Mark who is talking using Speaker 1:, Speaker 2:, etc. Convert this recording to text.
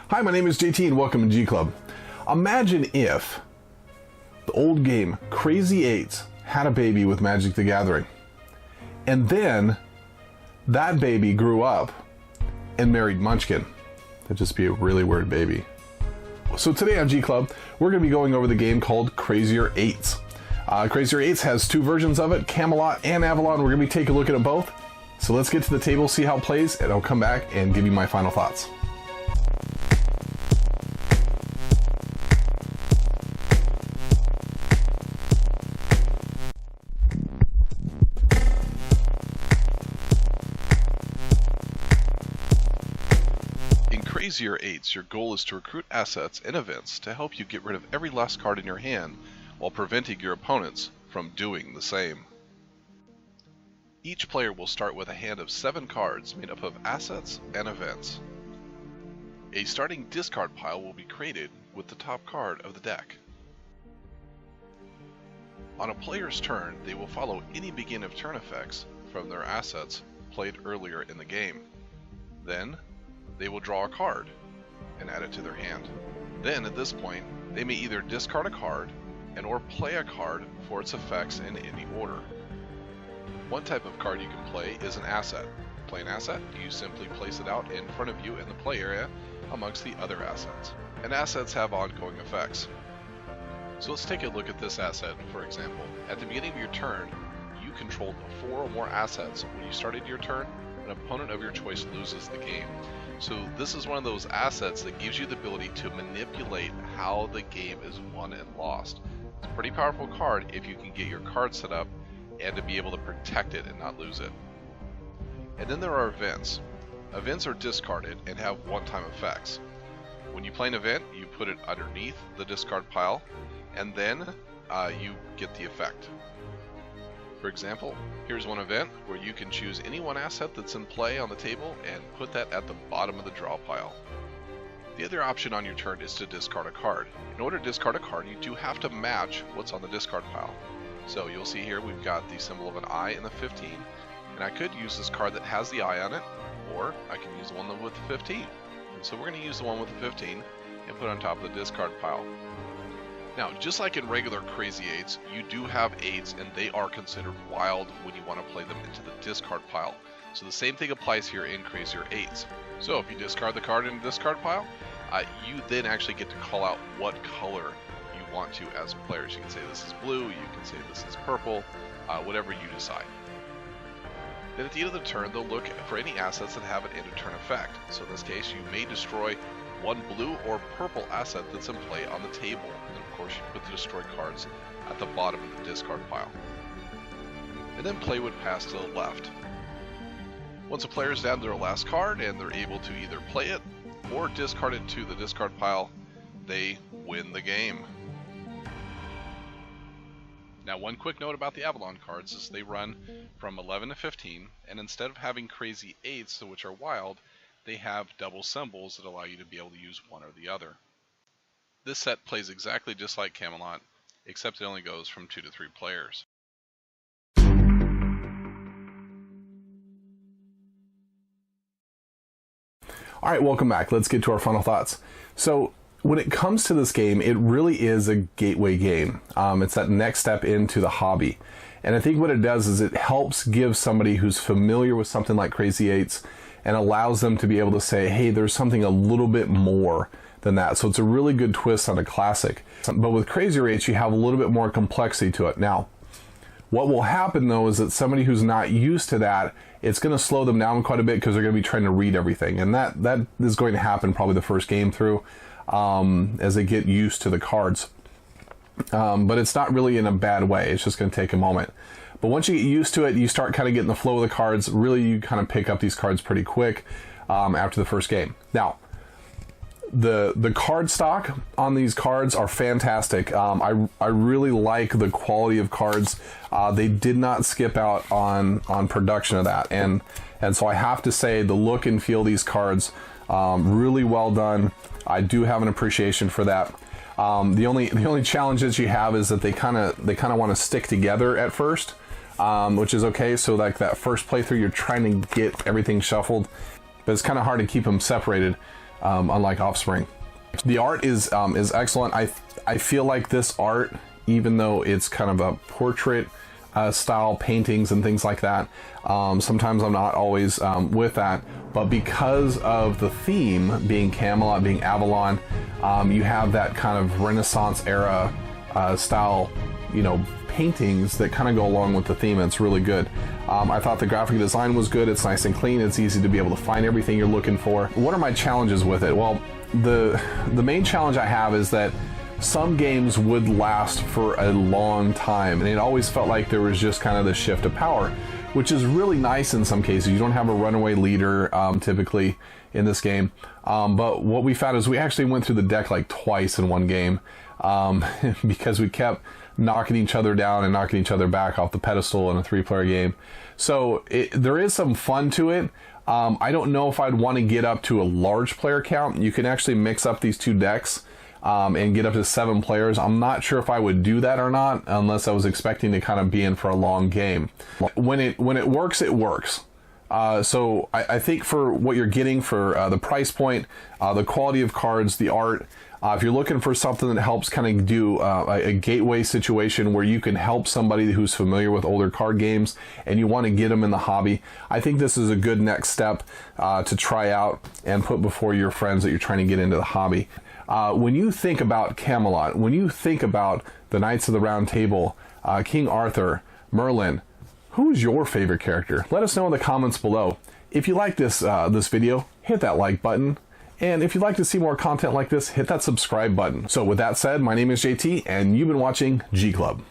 Speaker 1: Hi, my name is JT and welcome to G Club. Imagine if the old game Crazy 8s had a baby with Magic the Gathering, and then that baby grew up and married Munchkin. That'd just be a really weird baby. So today on G Club, we're going to be going over the game called Crazier 8s. Crazier 8s has two versions of it, Camelot and Avalon. We're going to be taking a look at them both. So let's get to the table, see how it plays, and I'll come back and give you my final thoughts.
Speaker 2: In Crazier 8s, your goal is to recruit assets and events to help you get rid of every last card in your hand while preventing your opponents from doing the same. Each player will start with a hand of 7 cards made up of assets and events. A starting discard pile will be created with the top card of the deck. On a player's turn, they will follow any begin of turn effects from their assets played earlier in the game. Then, they will draw a card and add it to their hand. Then, at this point, they may either discard a card and or play a card for its effects in any order. One type of card you can play is an asset. To play an asset, you simply place it out in front of you in the play area amongst the other assets. And assets have ongoing effects. So let's take a look at this asset, for example. At the beginning of your turn, you controlled 4 or more assets. When you started your turn, an opponent of your choice loses the game. So this is one of those assets that gives you the ability to manipulate how the game is won and lost. It's a pretty powerful card if you can get your card set up and to be able to protect it and not lose it. And then there are events. Events are discarded and have one-time effects. When you play an event, you put it underneath the discard pile, and then you get the effect. For example, here's one event where you can choose any one asset that's in play on the table and put that at the bottom of the draw pile. The other option on your turn is to discard a card. In order to discard a card, you do have to match what's on the discard pile. So you'll see here we've got the symbol of an eye in the 15, and I could use this card that has the eye on it, or I can use the one with the 15. And so we're going to use the one with the 15 and put it on top of the discard pile. Now, just like in regular Crazy 8s, you do have 8s and they are considered wild when you want to play them into the discard pile. So the same thing applies here in Crazier 8s. So if you discard the card in the discard pile, you then actually get to call out what color you want to as players. You can say this is blue, you can say this is purple, whatever you decide. Then at the end of the turn, they'll look for any assets that have an end of turn effect. So in this case, you may destroy one blue or purple asset that's in play on the table. And of course, you put the destroyed cards at the bottom of the discard pile. And then play would pass to the left. Once a player is down to their last card and they're able to either play it or discard it to the discard pile, they win the game. Now, one quick note about the Avalon cards is they run from 11 to 15, and instead of having Crazy 8s, which are wild, they have double symbols that allow you to be able to use one or the other. This set plays exactly just like Camelot, except it only goes from 2 to 3 players.
Speaker 1: All right, welcome back. Let's get to our final thoughts. So when it comes to this game, it really is a gateway game. It's that next step into the hobby. And I think what it does is it helps give somebody who's familiar with something like Crazy 8s and allows them to be able to say, hey, there's something a little bit more than that. So it's a really good twist on a classic. But with Crazier 8s, you have a little bit more complexity to it. Now, what will happen though is that somebody who's not used to that, it's going to slow them down quite a bit because they're going to be trying to read everything. And that is going to happen probably the first game through as they get used to the cards. But it's not really in a bad way. It's just going to take a moment. But once you get used to it, you start kind of getting the flow of the cards. Really, you kind of pick up these cards pretty quick after the first game. Now, the card stock on these cards are fantastic. I really like the quality of cards. They did not skip out on production of that, and so I have to say the look and feel of these cards really well done. I do have an appreciation for that. The only challenges you have is that they kind of want to stick together at first, which is okay. So like that first playthrough, you're trying to get everything shuffled, but it's kind of hard to keep them separated. unlike Offspring. The art is excellent. I feel like this art, even though it's kind of a portrait style paintings and things like that, sometimes I'm not always with that, but because of the theme being Camelot, being Avalon, you have that kind of Renaissance era style, you know, paintings that kind of go along with the theme, and it's really good. I thought the graphic design was good. It's nice and clean. It's easy to be able to find everything you're looking for. What are my challenges with it? Well, the main challenge I have is that some games would last for a long time, and it always felt like there was just kind of this shift of power, which is really nice in some cases. You don't have a runaway leader typically in this game, but what we found is we actually went through the deck like twice in one game, because we kept knocking each other down and knocking each other back off the pedestal in a 3-player game. So there is some fun to it. I don't know if I'd want to get up to a large player count. You can actually mix up these two decks and get up to 7 players. I'm not sure if I would do that or not, unless I was expecting to kind of be in for a long game. When it works, it works. So I think for what you're getting for the price point, the quality of cards, the art, if you're looking for something that helps kind of do a gateway situation where you can help somebody who's familiar with older card games and you want to get them in the hobby, I think this is a good next step to try out and put before your friends that you're trying to get into the hobby. When you think about Camelot, when you think about the Knights of the Round Table, King Arthur, Merlin, who's your favorite character? Let us know in the comments below. If you like this video, hit that like button. And if you'd like to see more content like this, hit that subscribe button. So with that said, my name is JT, and you've been watching G Club.